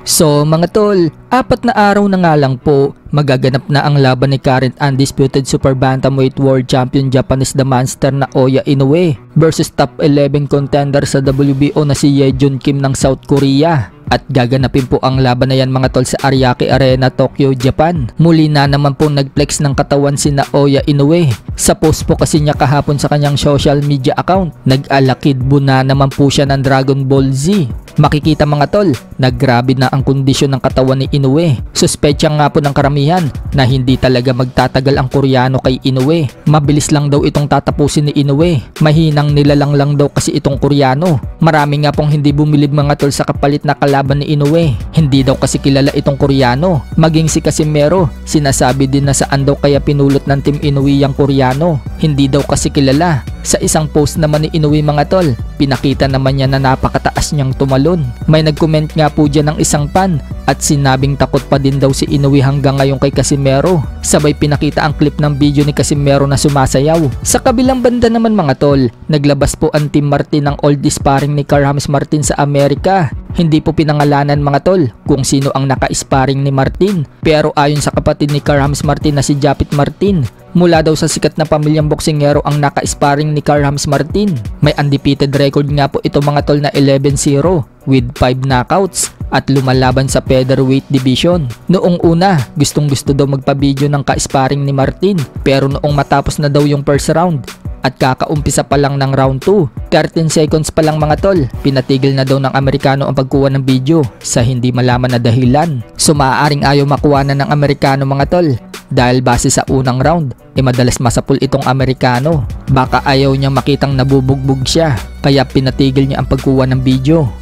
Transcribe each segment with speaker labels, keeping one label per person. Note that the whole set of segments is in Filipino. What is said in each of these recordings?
Speaker 1: So mga tol, 4 na araw na nga lang po, magaganap na ang laban ni current undisputed super bantamweight world champion Japanese the monster na Oya Inoue versus top 11 contender sa WBO na si Yejun Kim ng South Korea. At gaganapin po ang laban na yan mga tol sa Ariake Arena, Tokyo, Japan. Muli na naman po nagflex ng katawan si Oya Inoue. Sa post po kasi niya kahapon sa kanyang social media account, nag-alakidbo na naman po siya ng Dragon Ball Z. Makikita mga tol, naggrabe na ang kondisyon ng katawan ni Inoue. Suspetsya nga po ng karamihan na hindi talaga magtatagal ang Koreano kay Inoue. Mabilis lang daw itong tatapusin ni Inoue. Mahinang nilalang lang daw kasi itong Koreano. Marami nga pong hindi bumilib mga tol sa kapalit na kalaban ni Inoue. Hindi daw kasi kilala itong Koreano. Maging si Casimero, sinasabi din na saan daw kaya pinulot ng Team Inoue yung Koreano. Hindi daw kasi kilala. Sa isang post naman ni Inoue mga tol, pinakita naman niya na napakataas niyang tumalon. May nag-comment nga po dyan ng isang fan at sinabing takot pa din daw si Inoue hanggang ngayon kay Casimero. Sabay pinakita ang clip ng video ni Casimero na sumasayaw. Sa kabilang banda naman mga tol, naglabas po ang Team Martin ng old sparring ni Carl Martin sa Amerika. Hindi po pinangalanan mga tol kung sino ang naka-sparring ni Martin. Pero ayon sa kapatid ni Carl Martin na si Japit Martin, mula daw sa sikat na pamilyang boksingero ang naka-sparring ni Carl Martin. May undefeated record nga po ito mga tol na 11-0 with 5 knockouts at lumalaban sa featherweight division. Noong una, gustong-gusto daw magpa-video ng ka-sparring ni Martin, pero noong matapos na daw yung first round at kakaumpisa pa lang ng round 2, 13 seconds pa lang mga tol, pinatigil na daw ng Amerikano ang pagkuha ng video sa hindi malaman na dahilan. So maaaring ayaw makuha na ng Amerikano mga tol dahil base sa unang round, madalas masapul itong Amerikano. Baka ayaw niya makitang nabubugbog siya, kaya pinatigil niya ang pagkuha ng video.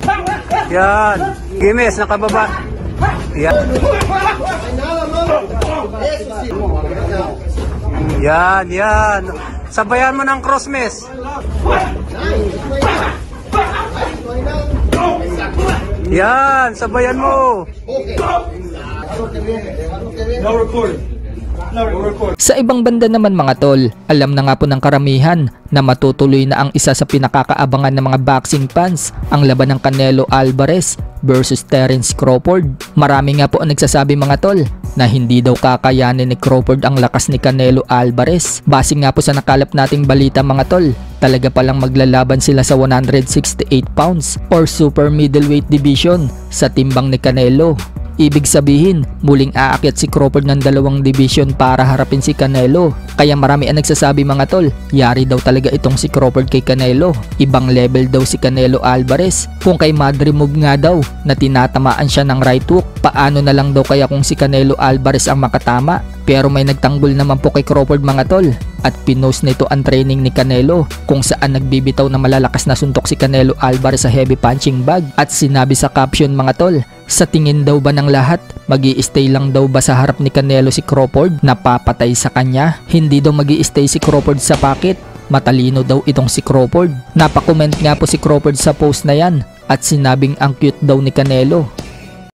Speaker 2: Yan, Gimes, nakababa. Yan. Yan. Sabayan mo ng cross, miss. Yan, sabayan mo.
Speaker 3: No recording.
Speaker 1: Sa ibang banda naman mga tol, alam na nga po ng karamihan na matutuloy na ang isa sa pinakakaabangan ng mga boxing fans, ang laban ng Canelo Alvarez versus Terence Crawford. Marami nga po ang nagsasabi mga tol na hindi daw kakayanin ni Crawford ang lakas ni Canelo Alvarez. Base nga po sa nakalap nating balita mga tol, talaga palang maglalaban sila sa 168 pounds or super middleweight division sa timbang ni Canelo. Ibig sabihin, muling aakyat si Crawford ng 2 division para harapin si Canelo. Kaya marami ang nagsasabi mga tol, yari daw talaga itong si Crawford kay Canelo. Ibang level daw si Canelo Alvarez. Kung kay Madre move nga daw na tinatamaan siya ng right hook, paano na lang daw kaya kung si Canelo Alvarez ang makatama? Pero may nagtanggol naman po kay Crawford mga tol at pinost nito ang training ni Canelo kung saan nagbibitaw na malalakas na suntok si Canelo Alvarez sa heavy punching bag. At sinabi sa caption mga tol, sa tingin daw ba ng lahat, magi-stay lang daw ba sa harap ni Canelo si Crawford na papatay sa kanya? Hindi daw magi-stay si Crawford sa pocket. Matalino daw itong si Crawford. Napakomment nga po si Crawford sa post na yan at sinabing ang cute daw ni Canelo.